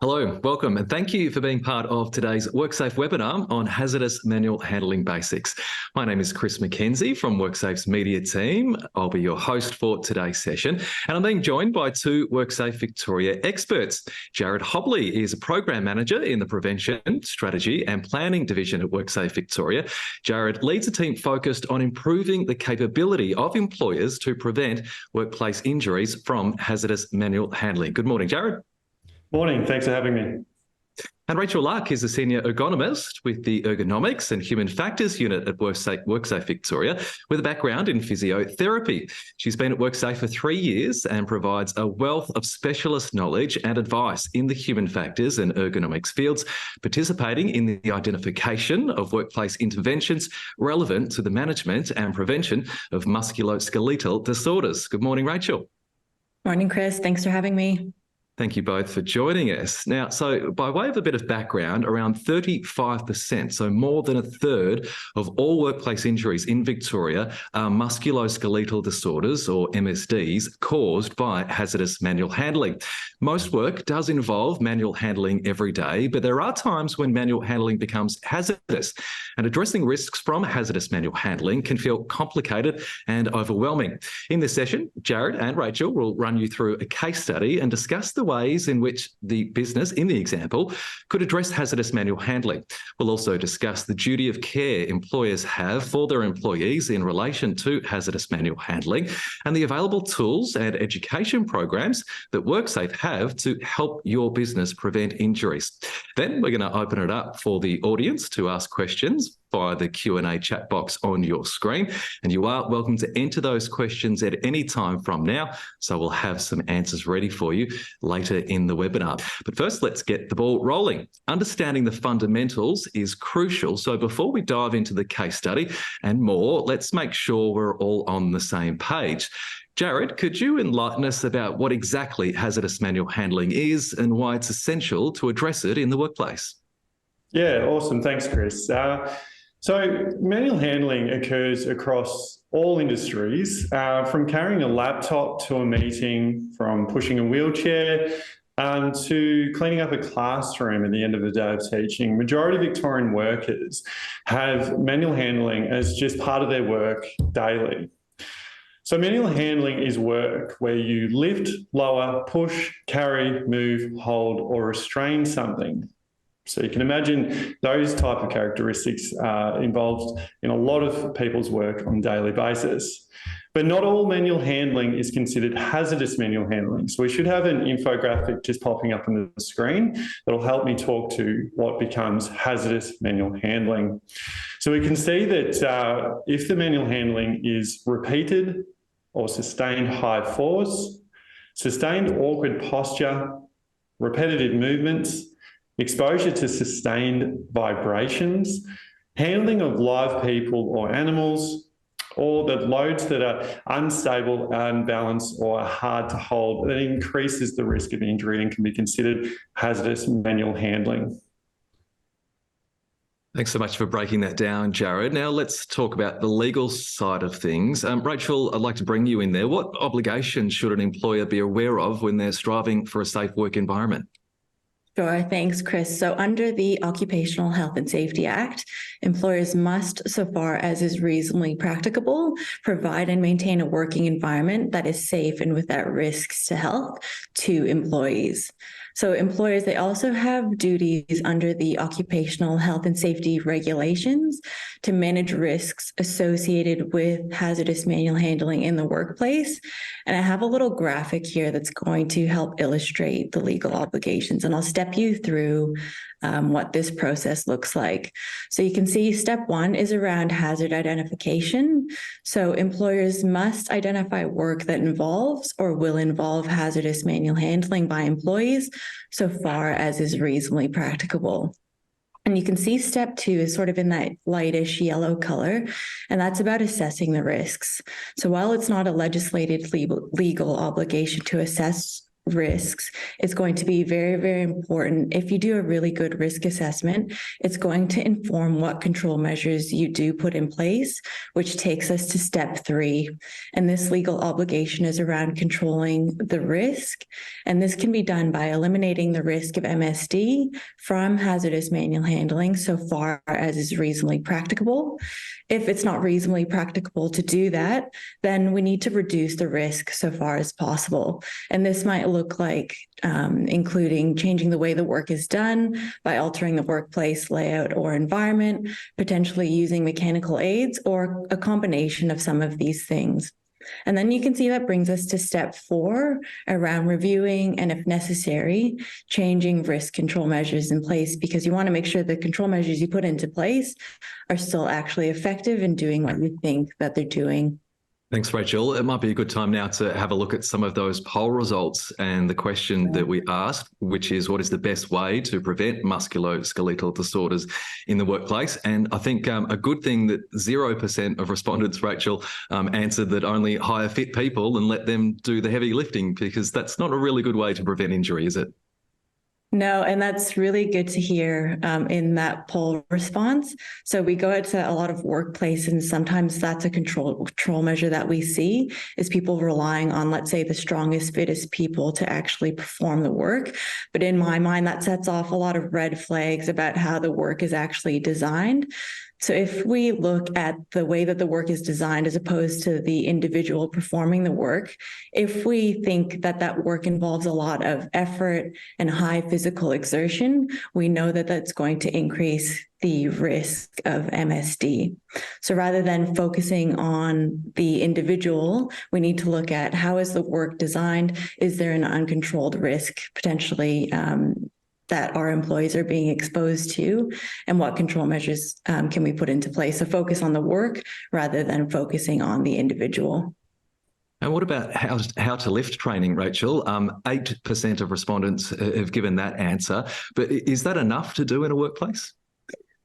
Hello, welcome, and thank you for being part of today's WorkSafe webinar on hazardous manual handling basics. My name is Chris McKenzie from WorkSafe's media team. I'll be your host for today's session, and I'm being joined by two WorkSafe Victoria experts. Jared Hobley is a Program Manager in the Prevention, Strategy and Planning Division at WorkSafe Victoria. Jared leads a team focused on improving the capability of employers to prevent workplace injuries from hazardous manual handling. Good morning, Jared. Morning, thanks for having me. And Rachel Lark is a senior ergonomist with the Ergonomics and Human Factors Unit at WorkSafe Victoria with a background in physiotherapy. She's been at WorkSafe for 3 years and provides a wealth of specialist knowledge and advice in the human factors and ergonomics fields, participating in the identification of workplace interventions relevant to the management and prevention of musculoskeletal disorders. Good morning, Rachel. Morning, Chris. Thanks for having me. Thank you both for joining us. Now, so by way of a bit of background, around 35%, so more than a third of all workplace injuries in Victoria are musculoskeletal disorders, or MSDs, caused by hazardous manual handling. Most work does involve manual handling every day, but there are times when manual handling becomes hazardous, and addressing risks from hazardous manual handling can feel complicated and overwhelming. In this session, Jared and Rachel will run you through a case study and discuss the ways in which the business, in the example, could address hazardous manual handling. We'll also discuss the duty of care employers have for their employees in relation to hazardous manual handling and the available tools and education programs that WorkSafe have to help your business prevent injuries. Then we're going to open it up for the audience to ask questions via the Q&A chat box on your screen. And you are welcome to enter those questions at any time from now. So we'll have some answers ready for you later in the webinar. But first, let's get the ball rolling. Understanding the fundamentals is crucial. So before we dive into the case study and more, let's make sure we're all on the same page. Jared, could you enlighten us about what exactly hazardous manual handling is and why it's essential to address it in the workplace? Yeah, awesome. Thanks, Chris. So manual handling occurs across all industries, from carrying a laptop to a meeting, from pushing a wheelchair to cleaning up a classroom at the end of the day of teaching. Majority of Victorian workers have manual handling as just part of their work daily. So manual handling is work where you lift, lower, push, carry, move, hold, or restrain something. So you can imagine those type of characteristics are involved in a lot of people's work on a daily basis. But not all manual handling is considered hazardous manual handling. So we should have an infographic just popping up on the screen that'll help me talk to what becomes hazardous manual handling. So we can see that if the manual handling is repeated or sustained high force, sustained awkward posture, repetitive movements, exposure to sustained vibrations, handling of live people or animals, or the loads that are unstable, unbalanced, or hard to hold, that increases the risk of injury and can be considered hazardous manual handling. Thanks so much for breaking that down, Jared. Now let's talk about the legal side of things. Rachel, I'd like to bring you in there. What obligations should an employer be aware of when they're striving for a safe work environment? Sure. Thanks, Chris. So under the Occupational Health and Safety Act, employers must, so far as is reasonably practicable, provide and maintain a working environment that is safe and without risks to health to employees. So employers, they also have duties under the Occupational Health and Safety regulations to manage risks associated with hazardous manual handling in the workplace. And I have a little graphic here that's going to help illustrate the legal obligations, and I'll step you through what this process looks like. So you can see step 1 is around hazard identification. So employers must identify work that involves or will involve hazardous manual handling by employees so far as is reasonably practicable. And you can see step 2 is sort of in that lightish yellow color, and that's about assessing the risks. So while it's not a legislated legal obligation to assess risks is going to be very, very important. If you do a really good risk assessment, it's going to inform what control measures you do put in place, which takes us to step 3. And this legal obligation is around controlling the risk. And this can be done by eliminating the risk of MSD from hazardous manual handling so far as is reasonably practicable. If it's not reasonably practicable to do that, then we need to reduce the risk so far as possible. And this might look like including changing the way the work is done by altering the workplace layout or environment, potentially using mechanical aids, or a combination of some of these things. And then you can see that brings us to step 4 around reviewing and, if necessary, changing risk control measures in place, because you want to make sure the control measures you put into place are still actually effective in doing what you think that they're doing. Thanks, Rachel. It might be a good time now to have a look at some of those poll results and the question that we asked, which is, what is the best way to prevent musculoskeletal disorders in the workplace? And I think a good thing that 0% of respondents, Rachel, answered that only hire fit people and let them do the heavy lifting, because that's not a really good way to prevent injury, is it? No, and that's really good to hear in that poll response. So we go out to a lot of workplaces, and sometimes that's a control measure that we see is people relying on, let's say, the strongest, fittest people to actually perform the work. But in my mind, that sets off a lot of red flags about how the work is actually designed. So if we look at the way that the work is designed as opposed to the individual performing the work, if we think that that work involves a lot of effort and high physical exertion, we know that that's going to increase the risk of MSD. So rather than focusing on the individual, we need to look at how is the work designed? Is there an uncontrolled risk potentially that our employees are being exposed to, and what control measures can we put into place? So focus on the work rather than focusing on the individual. And what about how to lift training, Rachel? 8% of respondents have given that answer, but is that enough to do in a workplace?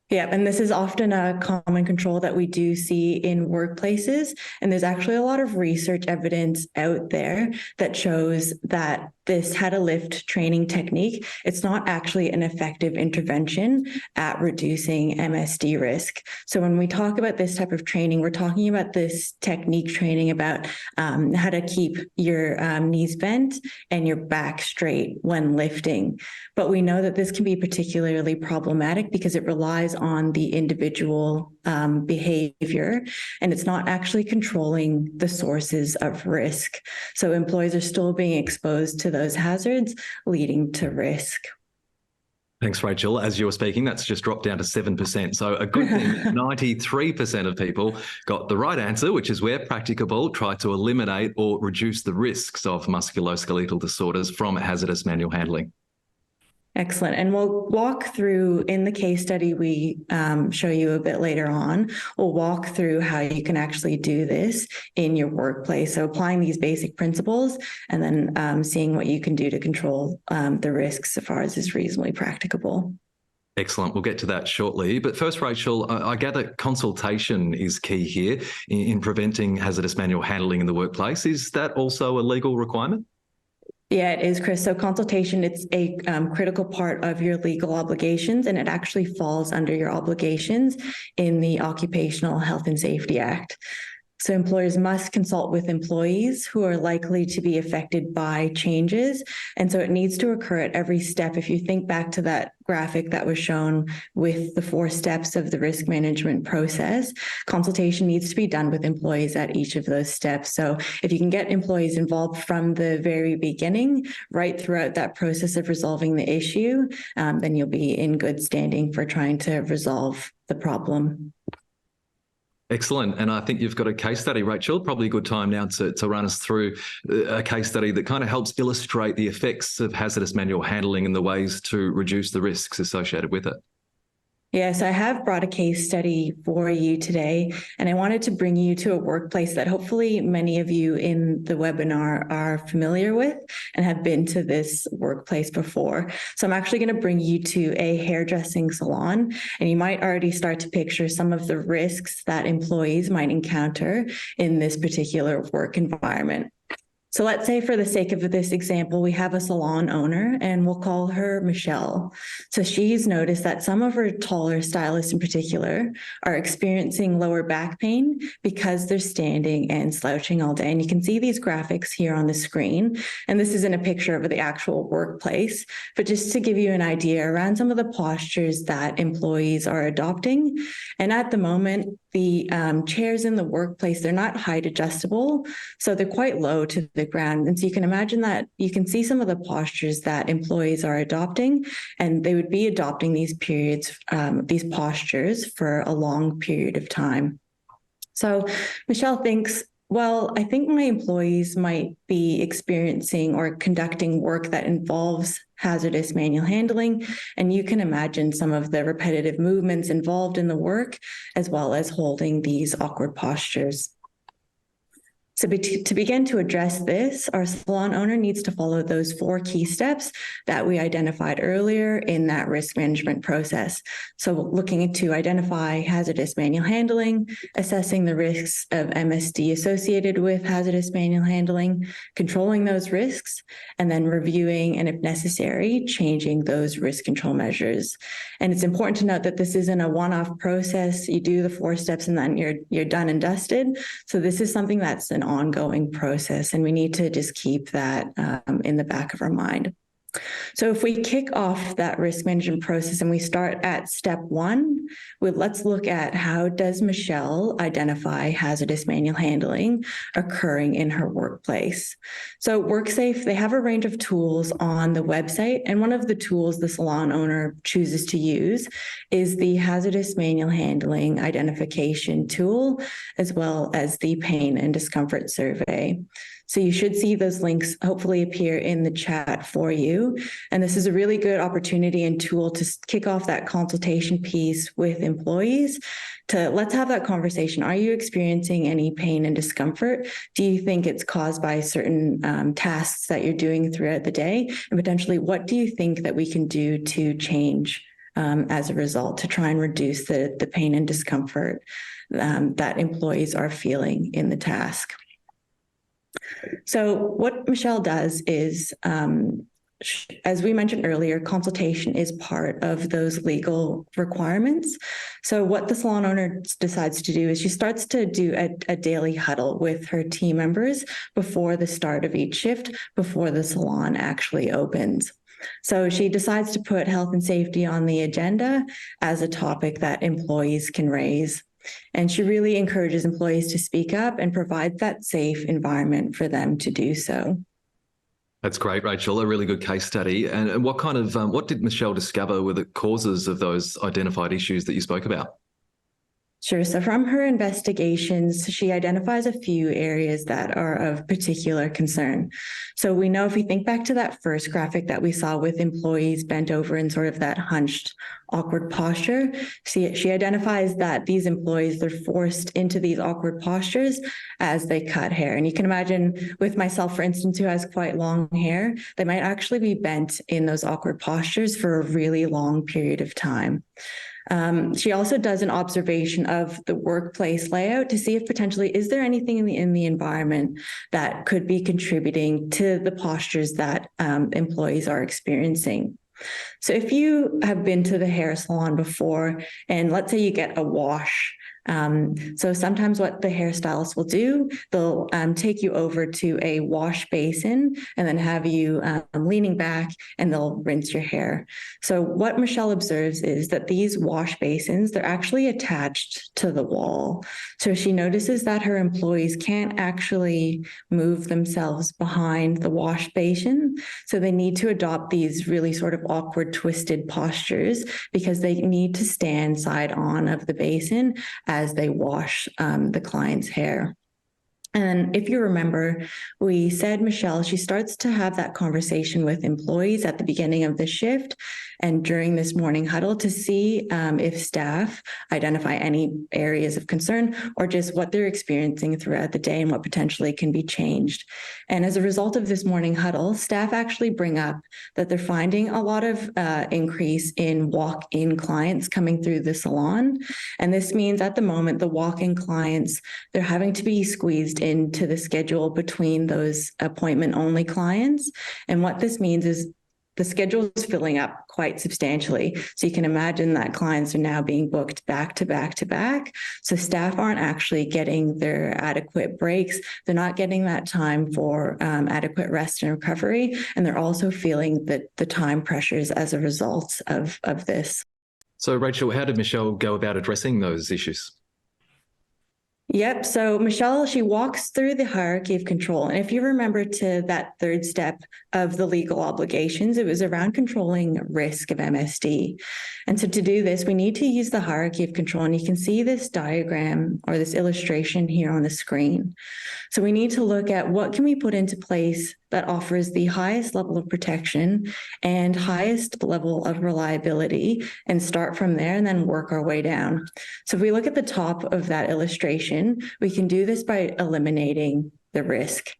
Yeah, and this is often a common control that we do see in workplaces. And there's actually a lot of research evidence out there that shows that this how to lift training technique, it's not actually an effective intervention at reducing MSD risk. So when we talk about this type of training, we're talking about this technique training about how to keep your knees bent and your back straight when lifting. But we know that this can be particularly problematic because it relies on the individual behavior, and it's not actually controlling the sources of risk. So employees are still being exposed to those hazards, leading to risk. Thanks, Rachel. As you were speaking, that's just dropped down to 7%. So a good thing, 93% of people got the right answer, which is where practicable, try to eliminate or reduce the risks of musculoskeletal disorders from hazardous manual handling. Excellent. And we'll walk through in the case study we show you a bit later on, we'll walk through how you can actually do this in your workplace. So applying these basic principles and then seeing what you can do to control the risks so far as is reasonably practicable. Excellent. We'll get to that shortly. But first, Rachel, I gather consultation is key here in preventing hazardous manual handling in the workplace. Is that also a legal requirement? Yeah, it is, Chris. So consultation, it's a critical part of your legal obligations, and it actually falls under your obligations in the Occupational Health and Safety Act. So employers must consult with employees who are likely to be affected by changes. And so it needs to occur at every step. If you think back to that graphic that was shown with the 4 steps of the risk management process, consultation needs to be done with employees at each of those steps. So if you can get employees involved from the very beginning, right throughout that process of resolving the issue, then you'll be in good standing for trying to resolve the problem. Excellent. And I think you've got a case study, Rachel. Probably a good time now to run us through a case study that kind of helps illustrate the effects of hazardous manual handling and the ways to reduce the risks associated with it. Yes, I have brought a case study for you today, and I wanted to bring you to a workplace that hopefully many of you in the webinar are familiar with and have been to this workplace before. So I'm actually going to bring you to a hairdressing salon, and you might already start to picture some of the risks that employees might encounter in this particular work environment. So let's say for the sake of this example, we have a salon owner and we'll call her Michelle. So she's noticed that some of her taller stylists in particular are experiencing lower back pain because they're standing and slouching all day. And you can see these graphics here on the screen. And this isn't a picture of the actual workplace, but just to give you an idea around some of the postures that employees are adopting. And at the moment, the chairs in the workplace, they're not height adjustable, so they're quite low to the ground. And so you can imagine that you can see some of the postures that employees are adopting, and they would be adopting these postures for a long period of time. So Michelle thinks, well, I think my employees might be experiencing or conducting work that involves hazardous manual handling. And you can imagine some of the repetitive movements involved in the work, as well as holding these awkward postures. So to begin to address this, our salon owner needs to follow those 4 key steps that we identified earlier in that risk management process. So looking to identify hazardous manual handling, assessing the risks of MSD associated with hazardous manual handling, controlling those risks, and then reviewing and, if necessary, changing those risk control measures. And it's important to note that this isn't a one-off process. You do the 4 steps and then you're done and dusted. So this is something that's an ongoing process, and we need to just keep that in the back of our mind. So if we kick off that risk management process and we start at step 1, let's look at how does Michelle identify hazardous manual handling occurring in her workplace. So WorkSafe, they have a range of tools on the website, and one of the tools the salon owner chooses to use is the hazardous manual handling identification tool, as well as the pain and discomfort survey. So you should see those links hopefully appear in the chat for you. And this is a really good opportunity and tool to kick off that consultation piece with employees. Let's have that conversation. Are you experiencing any pain and discomfort? Do you think it's caused by certain tasks that you're doing throughout the day? And potentially, what do you think that we can do to change as a result to try and reduce the pain and discomfort that employees are feeling in the task? So what Michelle does is, as we mentioned earlier, consultation is part of those legal requirements. So what the salon owner decides to do is she starts to do a daily huddle with her team members before the start of each shift, before the salon actually opens. So she decides to put health and safety on the agenda as a topic that employees can raise. And she really encourages employees to speak up and provide that safe environment for them to do so. That's great, Rachel. A really good case study. And what did Michelle discover were the causes of those identified issues that you spoke about? Sure. So from her investigations, she identifies a few areas that are of particular concern. So we know if we think back to that first graphic that we saw with employees bent over in sort of that hunched, awkward posture, she identifies that these employees, they're forced into these awkward postures as they cut hair. And you can imagine with myself, for instance, who has quite long hair, they might actually be bent in those awkward postures for a really long period of time. She also does an observation of the workplace layout to see if potentially is there anything in the environment that could be contributing to the postures that employees are experiencing. So if you have been to the hair salon before, and let's say you get a wash, so sometimes what the hairstylist will do, they'll take you over to a wash basin and then have you leaning back, and they'll rinse your hair. So what Michelle observes is that these wash basins, they're actually attached to the wall. So she notices that her employees can't actually move themselves behind the wash basin. So they need to adopt these really sort of awkward, twisted postures because they need to stand side on of the basin as they wash the client's hair. And if you remember, we said, Michelle, she starts to have that conversation with employees at the beginning of the shift and during this morning huddle to see if staff identify any areas of concern or just what they're experiencing throughout the day and what potentially can be changed. And as a result of this morning huddle, staff actually bring up that they're finding a lot of increase in walk-in clients coming through the salon. And this means at the moment, the walk-in clients, they're having to be squeezed infused into the schedule between those appointment-only clients. And what this means is the schedule is filling up quite substantially. So you can imagine that clients are now being booked back to back to back. So staff aren't actually getting their adequate breaks. They're not getting that time for adequate rest and recovery. And they're also feeling the time pressures as a result of this. So Rachel, how did Michelle go about addressing those issues? Yep. So Michelle, she walks through the hierarchy of control. And if you remember to that third step of the legal obligations, it was around controlling risk of MSD. And so to do this, we need to use the hierarchy of control. And you can see this diagram or this illustration here on the screen. So we need to look at what can we put into place that offers the highest level of protection and highest level of reliability, and start from there and then work our way down. So if we look at the top of that illustration, we can do this by eliminating the risk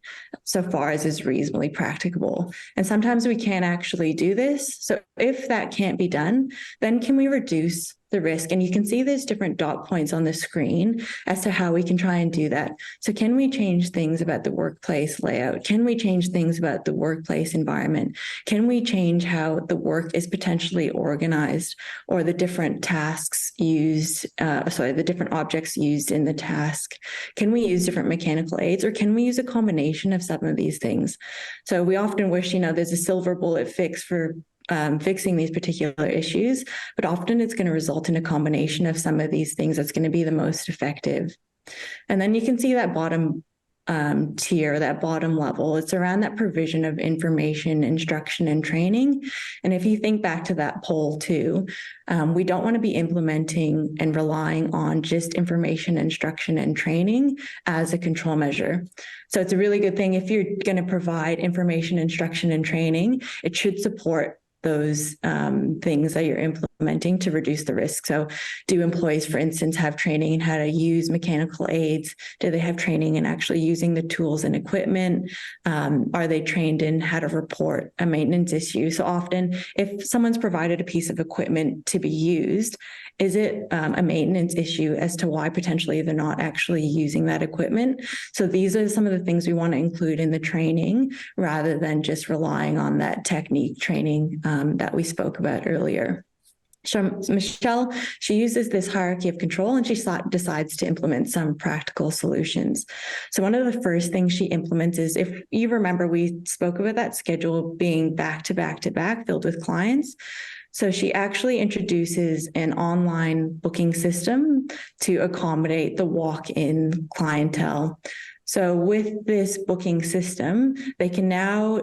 so far as is reasonably practicable. And sometimes we can't actually do this. So if that can't be done, then can we reduce the risk? And you can see there's different dot points on the screen as to how we can try and do that. So can we change things about the workplace layout? Can we change things about the workplace environment? Can we change how the work is potentially organized, or the different tasks used, the different objects used in the task? Can we use different mechanical aids, or can we use a combination of some of these things? So we often wish, there's a silver bullet fix for fixing these particular issues, but often it's going to result in a combination of some of these things that's going to be the most effective. And then you can see that bottom tier, that bottom level, it's around that provision of information, instruction, and training. And if you think back to that poll too, we don't want to be implementing and relying on just information, instruction, and training as a control measure. So it's a really good thing if you're going to provide information, instruction, and training, it should support those things that you're implementing to reduce the risk. So do employees, for instance, have training in how to use mechanical aids? Do they have training in actually using the tools and equipment? Are they trained in how to report a maintenance issue? So often, if someone's provided a piece of equipment to be used, is it a maintenance issue as to why potentially they're not actually using that equipment? So these are some of the things we want to include in the training, rather than just relying on that technique training that we spoke about earlier. So Michelle, she uses this hierarchy of control, and she decides to implement some practical solutions. So one of the first things she implements is, if you remember, we spoke about that schedule being back to back to back filled with clients. So she actually introduces an online booking system to accommodate the walk-in clientele. So with this booking system, they can now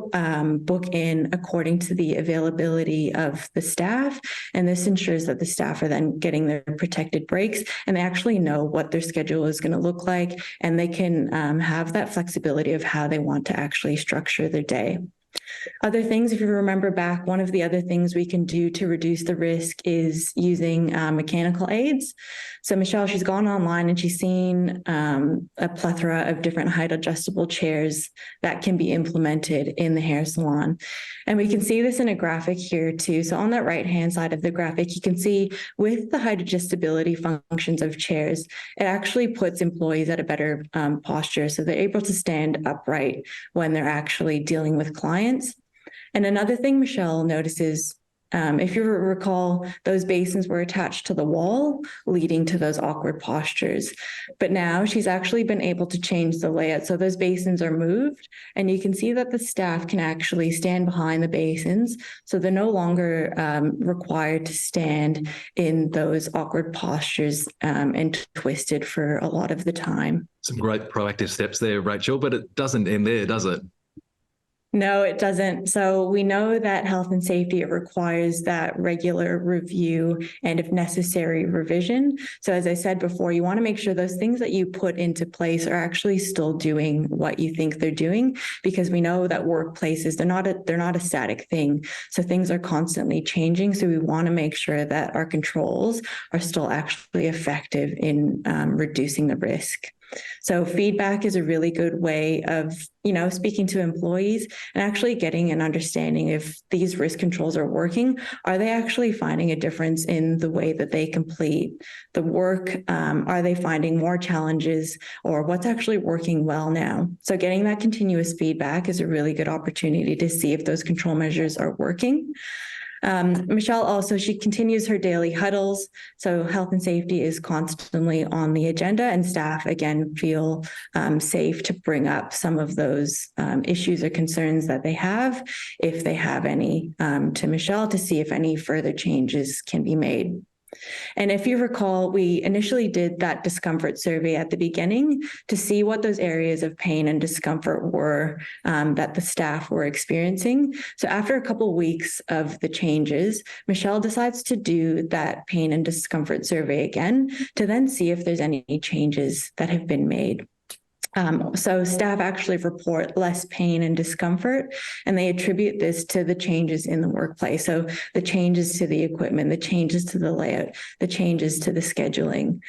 book in according to the availability of the staff. And this ensures that the staff are then getting their protected breaks, and they actually know what their schedule is going to look like, and they can have that flexibility of how they want to actually structure their day. Other things, if you remember back, one of the other things we can do to reduce the risk is using mechanical aids. So Michelle, she's gone online and she's seen a plethora of different height adjustable chairs that can be implemented in the hair salon. And we can see this in a graphic here too. So on that right-hand side of the graphic, you can see with the height adjustability functions of chairs, it actually puts employees at a better posture. So they're able to stand upright when they're actually dealing with clients. And another thing Michelle notices, if you recall, those basins were attached to the wall, leading to those awkward postures. But now she's actually been able to change the layout. So those basins are moved, and you can see that the staff can actually stand behind the basins. So they're no longer required to stand in those awkward postures and twisted for a lot of the time. Some great proactive steps there, Rachel, but it doesn't end there, does it? No, it doesn't. So we know that health and safety, it requires that regular review and, if necessary, revision. So as I said before, you want to make sure those things that you put into place are actually still doing what you think they're doing, because we know that workplaces, they're not a static thing. So things are constantly changing. So we want to make sure that our controls are still actually effective in reducing the risk. So feedback is a really good way of, speaking to employees and actually getting an understanding if these risk controls are working. Are they actually finding a difference in the way that they complete the work? Are they finding more challenges, or what's actually working well now? So getting that continuous feedback is a really good opportunity to see if those control measures are working. Michelle also, she continues her daily huddles. So health and safety is constantly on the agenda, and staff, again, feel safe to bring up some of those issues or concerns that they have, if they have any, to Michelle, to see if any further changes can be made. And if you recall, we initially did that discomfort survey at the beginning to see what those areas of pain and discomfort were that the staff were experiencing. So after a couple of weeks of the changes, Michelle decides to do that pain and discomfort survey again to then see if there's any changes that have been made. So staff actually report less pain and discomfort, and they attribute this to the changes in the workplace. So the changes to the equipment, the changes to the layout, the changes to the scheduling.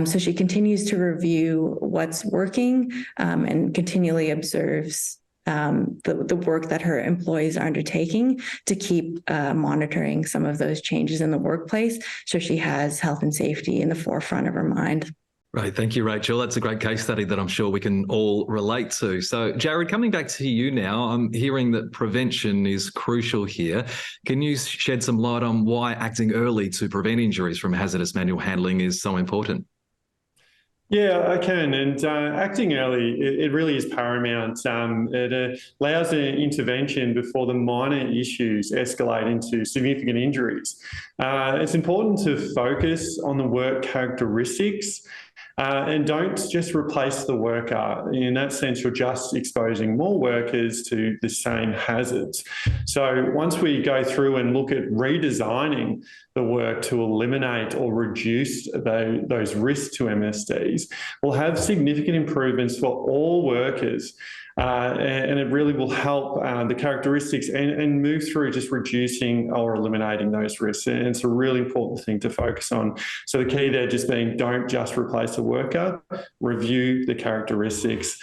So she continues to review what's working and continually observes the work that her employees are undertaking to keep monitoring some of those changes in the workplace. So she has health and safety in the forefront of her mind. Right. Thank you, Rachel. That's a great case study that I'm sure we can all relate to. So, Jared, coming back to you now, I'm hearing that prevention is crucial here. Can you shed some light on why acting early to prevent injuries from hazardous manual handling is so important? Yeah, I can. And acting early, it really is paramount. It allows an intervention before the minor issues escalate into significant injuries. It's important to focus on the work characteristics and don't just replace the worker. In that sense, you're just exposing more workers to the same hazards. So once we go through and look at redesigning the work to eliminate or reduce those risks to MSDs, we'll have significant improvements for all workers. And it really will help the characteristics and move through just reducing or eliminating those risks. And it's a really important thing to focus on. So the key there just being, don't just replace the worker, review the characteristics.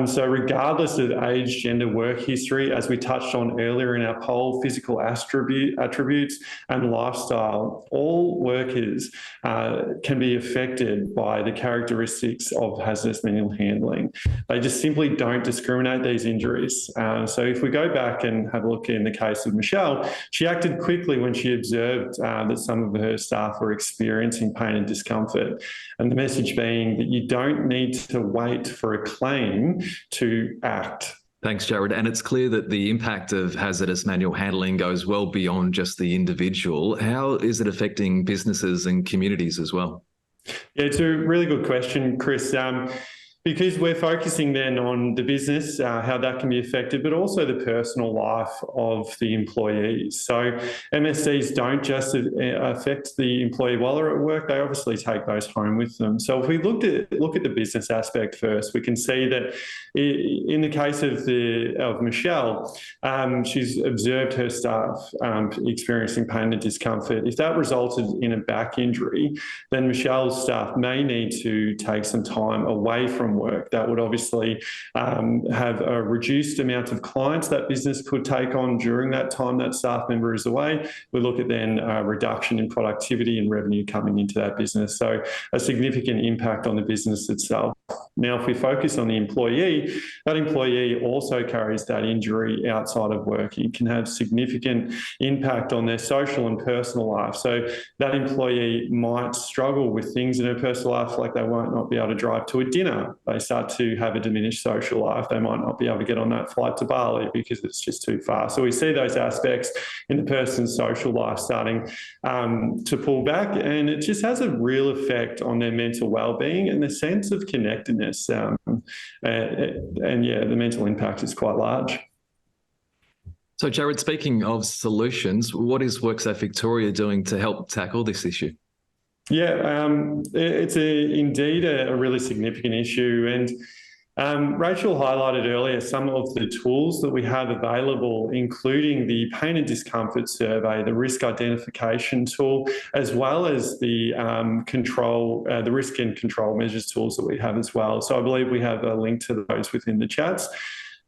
So regardless of age, gender, work history, as we touched on earlier in our poll, physical attributes and lifestyle, all workers can be affected by the characteristics of hazardous manual handling. They just simply don't discriminate these injuries. So if we go back and have a look in the case of Michelle, she acted quickly when she observed that some of her staff were experiencing pain and discomfort. And the message being that you don't need to wait for a claim to act. Thanks, Jared. And it's clear that the impact of hazardous manual handling goes well beyond just the individual. How is it affecting businesses and communities as well? Yeah, it's a really good question, Chris. Because we're focusing then on the business, how that can be affected, but also the personal life of the employees. So MSDs don't just affect the employee while they're at work, they obviously take those home with them. So if we look at the business aspect first, we can see that in the case of Michelle, she's observed her staff experiencing pain and discomfort. If that resulted in a back injury, then Michelle's staff may need to take some time away from work. That would obviously have a reduced amount of clients that business could take on during that time that staff member is away. We look at then a reduction in productivity and revenue coming into that business. So a significant impact on the business itself. Now, if we focus on the employee, that employee also carries that injury outside of work. It can have significant impact on their social and personal life. So that employee might struggle with things in her personal life, like they might not be able to drive to a dinner. They start to have a diminished social life. They might not be able to get on that flight to Bali because it's just too far. So we see those aspects in the person's social life starting to pull back, and it just has a real effect on their mental well-being and the sense of connectedness. And yeah, the mental impact is quite large. So, Jared, speaking of solutions, what is WorkSafe Victoria doing to help tackle this issue? Yeah, it's indeed a really significant issue. And Rachel highlighted earlier some of the tools that we have available, including the pain and discomfort survey, the risk identification tool, as well as the the risk and control measures tools that we have as well. So I believe we have a link to those within the chats.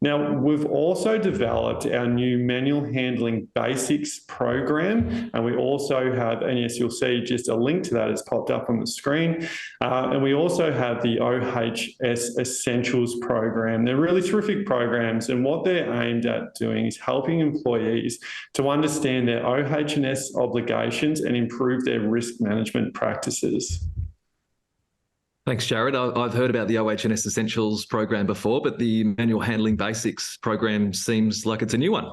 Now, we've also developed our new manual handling basics program, and we also have, and yes, you'll see just a link to that has popped up on the screen. And we also have the OHS Essentials program. They're really terrific programs, and what they're aimed at doing is helping employees to understand their OH&S obligations and improve their risk management practices. Thanks, Jared. I've heard about the OH&S Essentials program before, but the Manual Handling Basics program seems like it's a new one.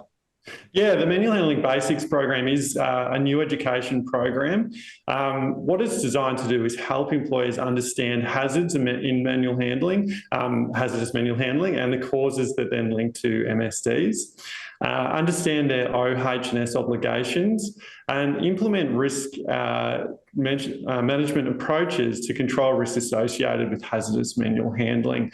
Yeah, the Manual Handling Basics program is a new education program. What it's designed to do is help employers understand hazards in manual handling, hazardous manual handling, and the causes that then link to MSDs. Understand their OH&S obligations, and implement risk management approaches to control risks associated with hazardous manual handling.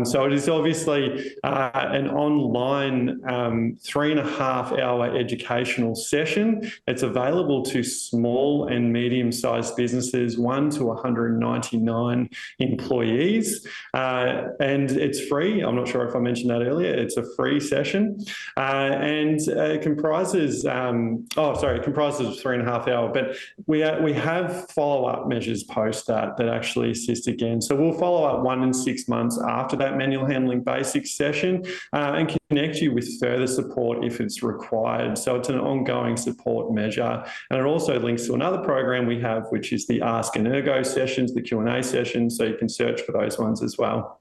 So it is obviously an online 3.5-hour educational session. It's available to small and medium-sized businesses, 1 to 199 employees, and it's free. I'm not sure if I mentioned that earlier. It's a free session, and it comprises it comprises of 3.5 hours, but we have follow-up measures post that actually assist again. So we'll follow up 1 and 6 months after that manual handling basics session and connect you with further support if it's required. So it's an ongoing support measure. And it also links to another program we have, which is the Ask an Ergo sessions, the Q&A sessions. So you can search for those ones as well.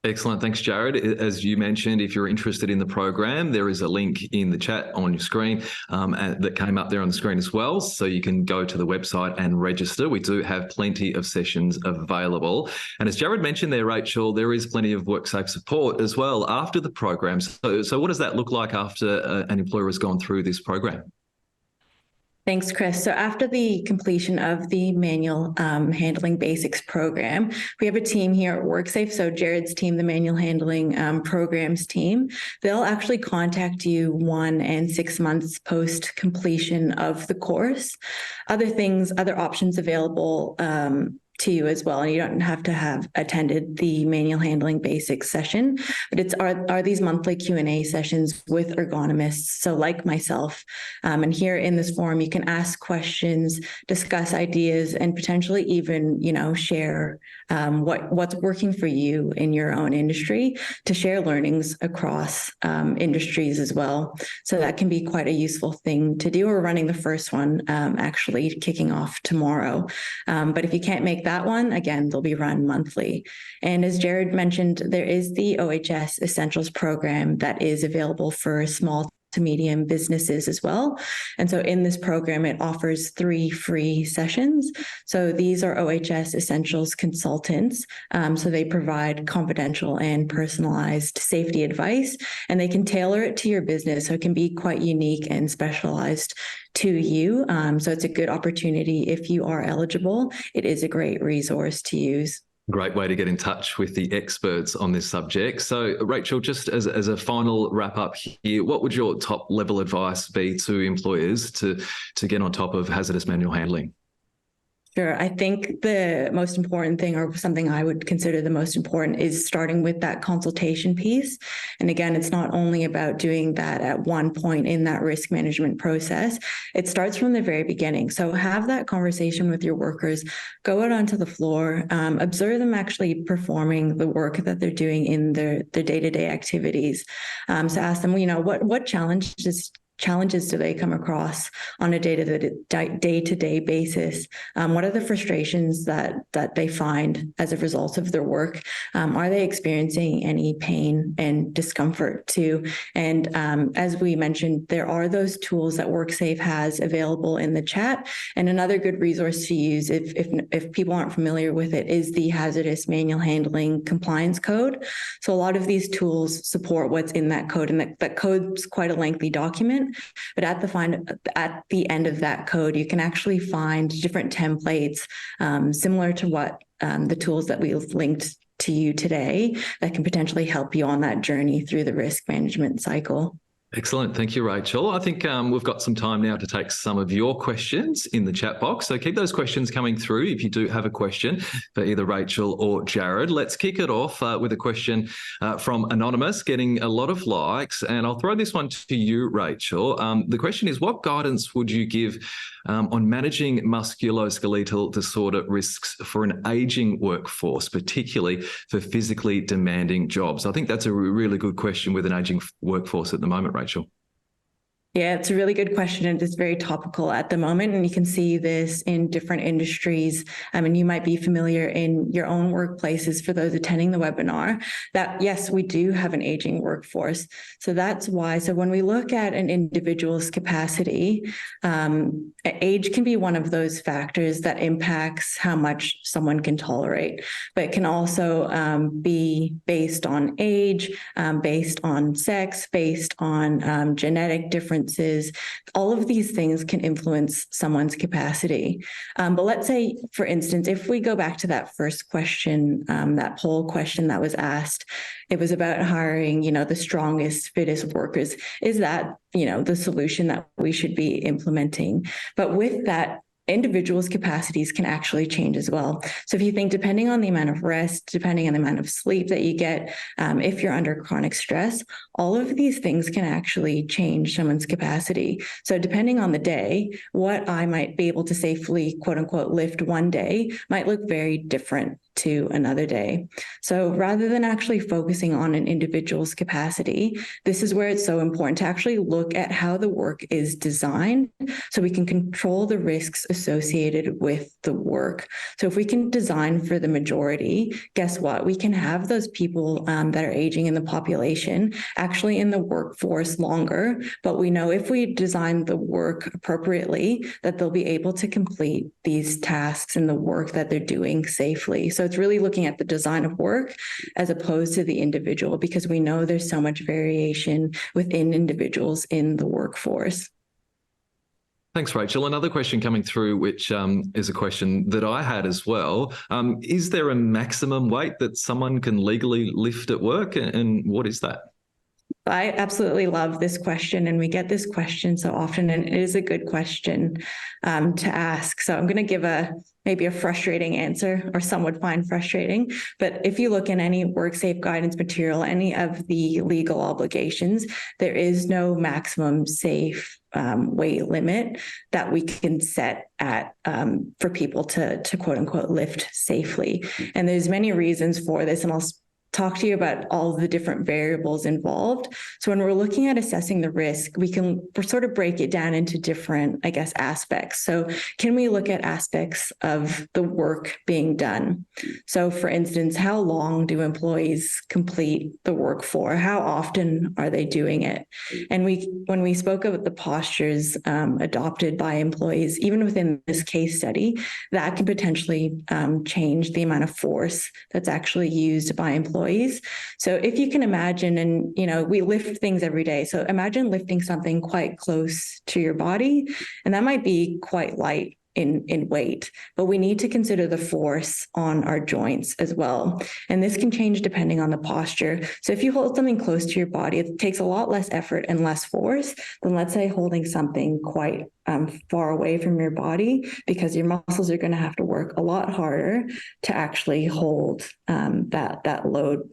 Excellent. Thanks, Jared. As you mentioned, if you're interested in the program, there is a link in the chat on your screen that came up there on the screen as well. So you can go to the website and register. We do have plenty of sessions available. And as Jared mentioned there, Rachel, there is plenty of WorkSafe support as well after the program. So what does that look like after an employer has gone through this program? Thanks, Chris. So after the completion of the manual handling basics program, we have a team here at WorkSafe. So Jared's team, the manual handling programs team, they'll actually contact you 1 and 6 months post completion of the course. Other options available to you as well. And you don't have to have attended the manual handling basics session, but are these monthly Q&A sessions with ergonomists. So like myself, and here in this forum, you can ask questions, discuss ideas, and potentially even, share what's working for you in your own industry, to share learnings across industries as well. So that can be quite a useful thing to do. We're running the first one actually kicking off tomorrow. But if you can't make that one, again, they'll be run monthly. And as Jared mentioned, there is the OHS Essentials program that is available for small to medium businesses as well. And so in this program, it offers 3 free sessions. So these are OHS Essentials consultants. So they provide confidential and personalized safety advice, and they can tailor it to your business. So it can be quite unique and specialized to you. So it's a good opportunity if you are eligible. It is a great resource to use. Great way to get in touch with the experts on this subject. So, Rachel, just as a final wrap up here, what would your top level advice be to employers to get on top of hazardous manual handling? Sure. I think the most important thing, or something I would consider the most important, is starting with that consultation piece. And again, it's not only about doing that at one point in that risk management process. It starts from the very beginning. So have that conversation with your workers, go out onto the floor, observe them actually performing the work that they're doing in their day-to-day activities. So ask them, what challenges do they come across on a day-to-day basis? What are the frustrations that they find as a result of their work? Are they experiencing any pain and discomfort too? And as we mentioned, there are those tools that WorkSafe has available in the chat. And another good resource to use, if people aren't familiar with it, is the Hazardous Manual Handling Compliance Code. So a lot of these tools support what's in that code, and that code's quite a lengthy document. But at the end of that code, you can actually find different templates similar to what the tools that we've linked to you today that can potentially help you on that journey through the risk management cycle. Excellent. Thank you, Rachel. I think we've got some time now to take some of your questions in the chat box. So keep those questions coming through if you do have a question for either Rachel or Jared. Let's kick it off with a question from Anonymous, getting a lot of likes. And I'll throw this one to you, Rachel. The question is, what guidance would you give on managing musculoskeletal disorder risks for an aging workforce, particularly for physically demanding jobs? I think that's a really good question with an aging workforce at the moment, Rachel. Yeah, it's a really good question, and it's very topical at the moment. And you can see this in different industries. And you might be familiar in your own workplaces, for those attending the webinar, that yes, we do have an aging workforce. So that's why. So when we look at an individual's capacity, age can be one of those factors that impacts how much someone can tolerate. But it can also be based on age, based on sex, based on genetic differences. All of these things can influence someone's capacity. But let's say, for instance, if we go back to that first question, that poll question that was asked, it was about hiring, the strongest, fittest workers. Is that, the solution that we should be implementing? But with that, individuals' capacities can actually change as well. So if you think, depending on the amount of rest, depending on the amount of sleep that you get, if you're under chronic stress, all of these things can actually change someone's capacity. So depending on the day, what I might be able to safely, quote unquote, lift one day might look very different to another day. So rather than actually focusing on an individual's capacity, this is where it's so important to actually look at how the work is designed so we can control the risks associated with the work. So if we can design for the majority, guess what? We can have those people that are aging in the population actually in the workforce longer, but we know if we design the work appropriately, that they'll be able to complete these tasks and the work that they're doing safely. So it's really looking at the design of work as opposed to the individual, because we know there's so much variation within individuals in the workforce. Thanks, Rachel. Another question coming through, which is a question that I had as well. Is there a maximum weight that someone can legally lift at work, and what is that? I absolutely love this question, and we get this question so often, and it is a good question to ask. So I'm going to give maybe a frustrating answer, or some would find frustrating. But if you look in any WorkSafe guidance material, any of the legal obligations, there is no maximum safe weight limit that we can set at for people to quote unquote lift safely. And there's many reasons for this, and I'll talk to you about all the different variables involved. So when we're looking at assessing the risk, we sort of break it down into different, aspects. So can we look at aspects of the work being done? So for instance, how long do employees complete the work for? How often are they doing it? And when we spoke of the postures adopted by employees, even within this case study, that can potentially change the amount of force that's actually used by employees. So if you can imagine, and we lift things every day. So imagine lifting something quite close to your body, and that might be quite light in weight, but we need to consider the force on our joints as well. And this can change depending on the posture. So if you hold something close to your body, it takes a lot less effort and less force than, let's say, holding something quite far away from your body, because your muscles are going to have to work a lot harder to actually hold that load.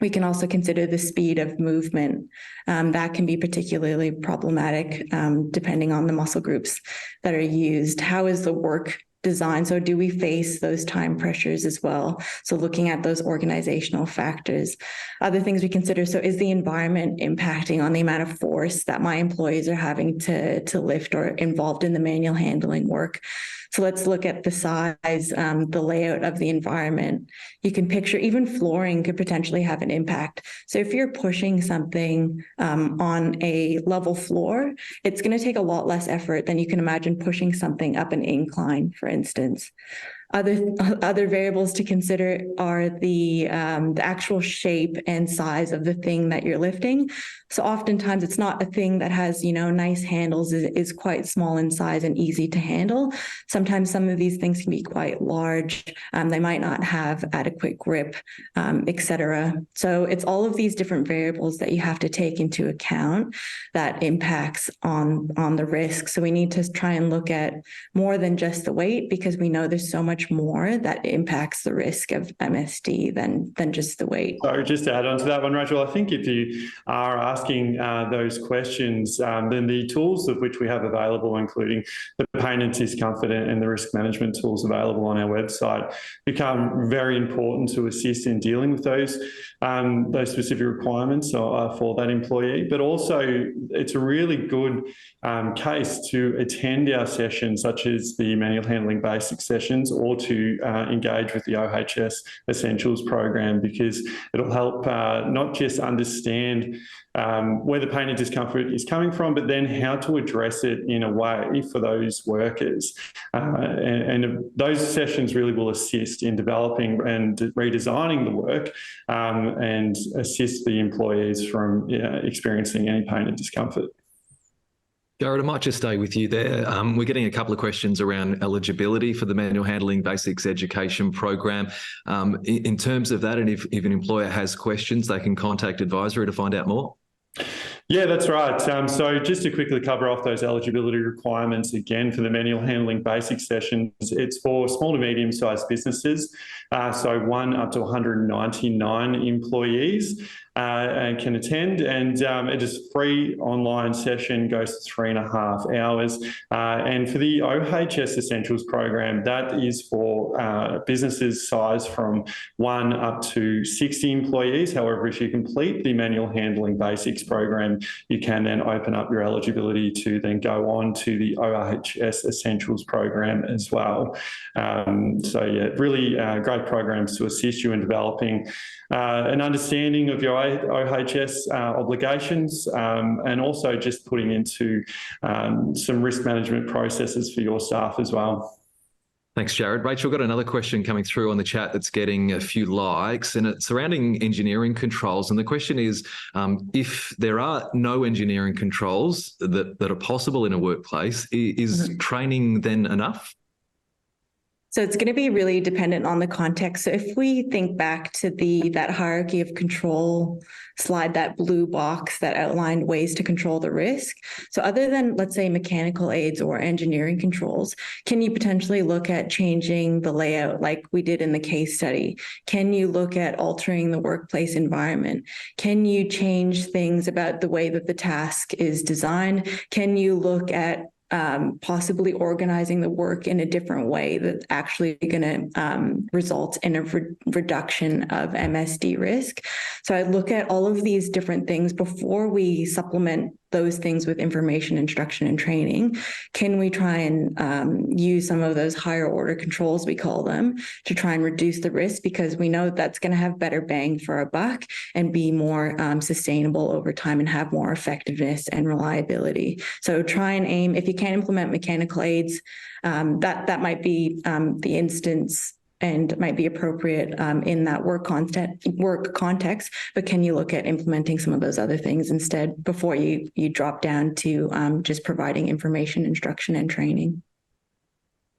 We can also consider the speed of movement. That can be particularly problematic depending on the muscle groups that are used. How is the work designed? So do we face those time pressures as well? So looking at those organizational factors. Other things we consider, so is the environment impacting on the amount of force that my employees are having to lift or involved in the manual handling work? So let's look at the size, the layout of the environment. You can picture even flooring could potentially have an impact. So if you're pushing something on a level floor, it's going to take a lot less effort than you can imagine pushing something up an incline, for instance. Other variables to consider are the actual shape and size of the thing that you're lifting. So oftentimes it's not a thing that has, nice handles, is quite small in size and easy to handle. Sometimes some of these things can be quite large. They might not have adequate grip, etc. So it's all of these different variables that you have to take into account that impacts on the risk. So we need to try and look at more than just the weight, because we know there's so much more that impacts the risk of MSD than just the weight. So just to add on to that one, Rachel, I think if you are asking those questions, then the tools of which we have available, including the pain and discomfort and the risk management tools available on our website, become very important to assist in dealing with those specific requirements for that employee. But also, it's a really good case to attend our sessions, such as the manual handling basic sessions, or to engage with the OHS Essentials program, because it'll help not just understand where the pain and discomfort is coming from, but then how to address it in a way for those workers. And those sessions really will assist in developing and redesigning the work and assist the employees from experiencing any pain and discomfort. Jared, I might just stay with you there. We're getting a couple of questions around eligibility for the Manual Handling Basics Education Program. In terms of that, and if an employer has questions, they can contact Advisory to find out more. Yeah, that's right. So just to quickly cover off those eligibility requirements again for the manual handling basic sessions, it's for small to medium-sized businesses, so 1 up to 199 employees can attend, and it is free online session, goes to 3.5 hours. And for the OHS Essentials program, that is for businesses size from 1 up to 60 employees. However, if you complete the manual handling basics program, you can then open up your eligibility to then go on to the OHS Essentials program as well. So yeah, really great programs to assist you in developing an understanding of your OHS obligations, and also just putting into some risk management processes for your staff as well. Thanks, Jared. Rachel, got another question coming through on the chat that's getting a few likes, and it's surrounding engineering controls. And the question is, if there are no engineering controls that are possible in a workplace, is training then enough? So it's going to be really dependent on the context. So if we think back to that hierarchy of control slide, that blue box that outlined ways to control the risk. So other than, let's say, mechanical aids or engineering controls, can you potentially look at changing the layout like we did in the case study? Can you look at altering the workplace environment? Can you change things about the way that the task is designed? Can you look at possibly organizing the work in a different way that's actually going to result in a reduction of MSD risk? So I look at all of these different things before we supplement those things with information, instruction, and training. Can we try and use some of those higher order controls, we call them, to try and reduce the risk, because we know that's going to have better bang for our buck and be more sustainable over time and have more effectiveness and reliability. So try and aim, if you can't implement mechanical aids, that might be the instance and might be appropriate in that work context, but can you look at implementing some of those other things instead before you drop down to just providing information, instruction, and training?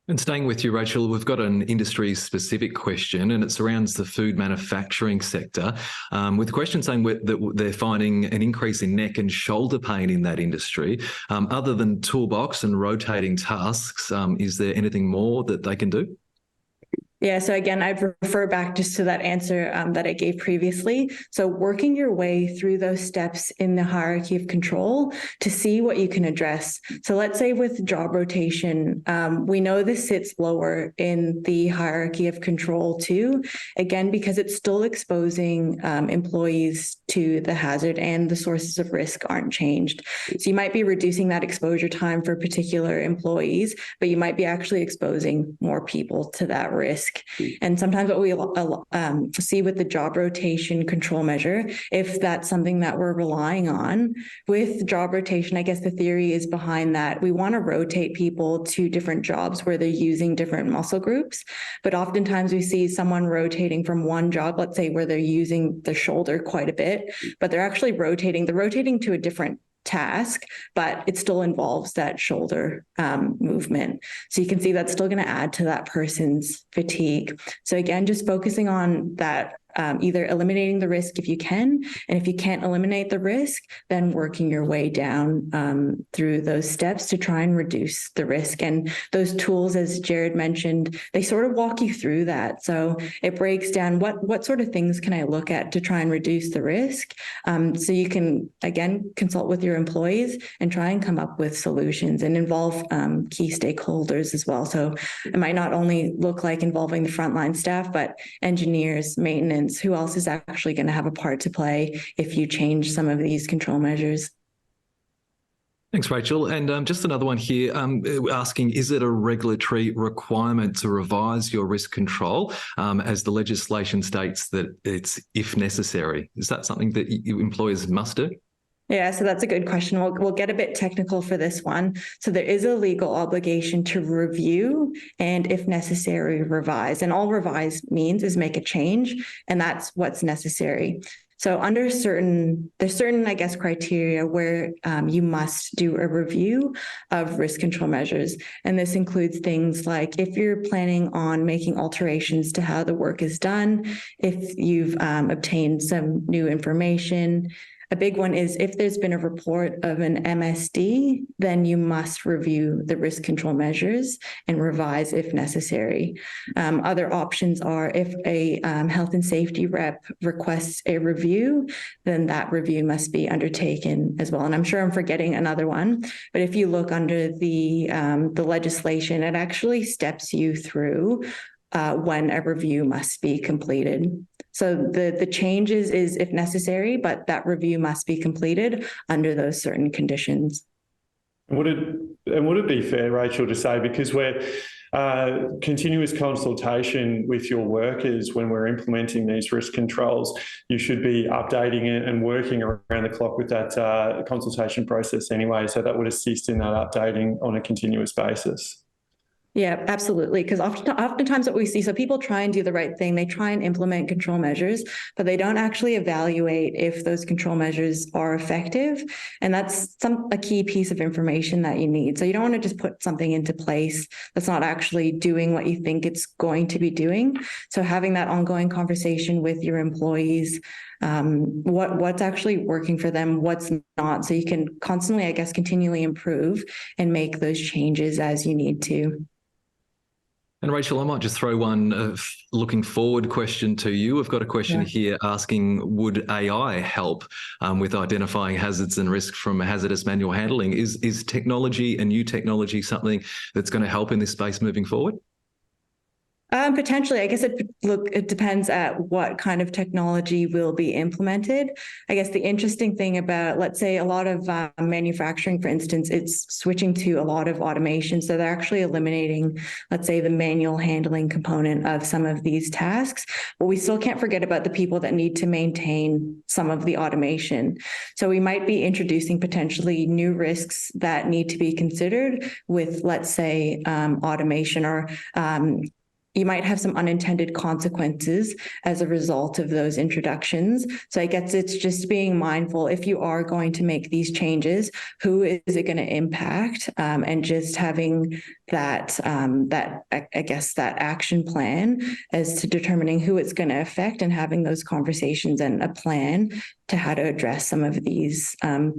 And staying with you, Rachel, we've got an industry-specific question, and it surrounds the food manufacturing sector, with the question saying that they're finding an increase in neck and shoulder pain in that industry. Other than toolbox and rotating tasks, is there anything more that they can do? Yeah, so again, I'd refer back just to that answer that I gave previously. So working your way through those steps in the hierarchy of control to see what you can address. So let's say with job rotation, we know this sits lower in the hierarchy of control too, again, because it's still exposing employees to the hazard and the sources of risk aren't changed. So you might be reducing that exposure time for particular employees, but you might be actually exposing more people to that risk. risk. And sometimes what we see with the job rotation control measure, if that's something that we're relying on, with job rotation, I guess the theory is behind that we want to rotate people to different jobs where they're using different muscle groups. But oftentimes we see someone rotating from one job, let's say where they're using the shoulder quite a bit, but they're actually rotating to a different task, but it still involves that shoulder movement. So you can see that's still going to add to that person's fatigue. So again, just focusing on that, either eliminating the risk if you can, and if you can't eliminate the risk, then working your way down through those steps to try and reduce the risk. And those tools, as Jared mentioned, they sort of walk you through that. So it breaks down what sort of things can I look at to try and reduce the risk. So you can, again, consult with your employees and try and come up with solutions and involve key stakeholders as well. So it might not only look like involving the frontline staff, but engineers, maintenance, who else is actually going to have a part to play if you change some of these control measures. Thanks, Rachel. And just another one here asking, is it a regulatory requirement to revise your risk control as the legislation states that it's if necessary? Is that something that employers must do? Yeah, so that's a good question. We'll get a bit technical for this one. So there is a legal obligation to review and, if necessary, revise. And all revise means is make a change, and that's what's necessary. So there's certain, I guess, criteria where you must do a review of risk control measures. And this includes things like if you're planning on making alterations to how the work is done, if you've obtained some new information. A big one is if there's been a report of an MSD, then you must review the risk control measures and revise if necessary. Other options are if a health and safety rep requests a review, then that review must be undertaken as well. And I'm sure I'm forgetting another one, but if you look under the legislation, it actually steps you through when a review must be completed. So the changes is if necessary, but that review must be completed under those certain conditions. Would it be fair, Rachel, to say, because we're continuous consultation with your workers when we're implementing these risk controls, you should be updating it and working around the clock with that consultation process anyway, so that would assist in that updating on a continuous basis. Yeah, absolutely. Because oftentimes what we see, so people try and do the right thing. They try and implement control measures, but they don't actually evaluate if those control measures are effective. And that's a key piece of information that you need. So you don't want to just put something into place that's not actually doing what you think it's going to be doing. So having that ongoing conversation with your employees, what's actually working for them, what's not, so you can constantly, I guess, continually improve and make those changes as you need to. And Rachel, I might just throw one looking forward question to you. We've got a question here asking, would AI help with identifying hazards and risk from hazardous manual handling? Is technology and new technology something that's going to help in this space moving forward? Potentially. I guess it depends at what kind of technology will be implemented. I guess the interesting thing about, let's say, a lot of manufacturing, for instance, it's switching to a lot of automation. So they're actually eliminating, let's say, the manual handling component of some of these tasks. But we still can't forget about the people that need to maintain some of the automation. So we might be introducing potentially new risks that need to be considered with, let's say, automation, or you might have some unintended consequences as a result of those introductions. So I guess it's just being mindful, if you are going to make these changes, who is it going to impact? And just having that action plan as to determining who it's going to affect, and having those conversations and a plan to how to address some of these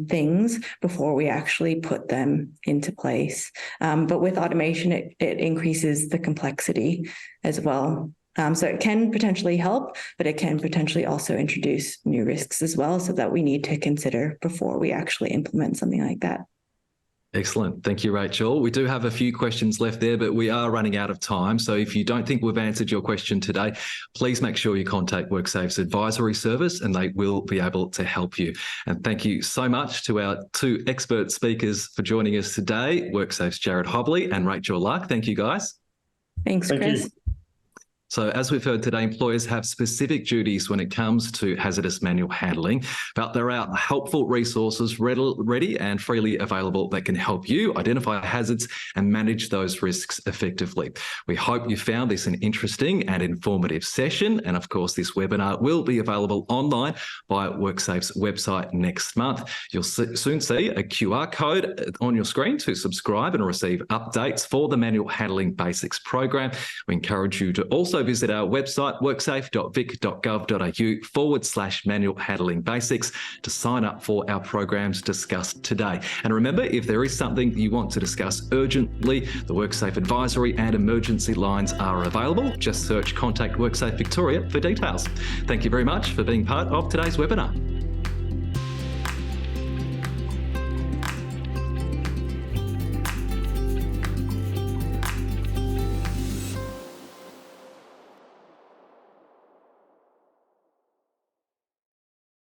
things before we actually put them into place. But with automation, it increases the complexity as well. So it can potentially help, but it can potentially also introduce new risks as well, so that we need to consider before we actually implement something like that. Excellent. Thank you, Rachel. We do have a few questions left there, but we are running out of time. So if you don't think we've answered your question today, please make sure you contact WorkSafe's advisory service, and they will be able to help you. And thank you so much to our two expert speakers for joining us today, WorkSafe's Jared Hobley and Rachel Luck. Thank you, guys. Thanks, Chris. Thank you. So as we've heard today, employers have specific duties when it comes to hazardous manual handling, but there are helpful resources ready and freely available that can help you identify hazards and manage those risks effectively. We hope you found this an interesting and informative session. And of course, this webinar will be available online via WorkSafe's website next month. You'll soon see a QR code on your screen to subscribe and receive updates for the Manual Handling Basics program. We encourage you to also visit our website, worksafe.vic.gov.au/manual handling basics to sign up for our programs discussed today. And remember, if there is something you want to discuss urgently, the WorkSafe advisory and emergency lines are available. Just search Contact WorkSafe Victoria for details. Thank you very much for being part of today's webinar.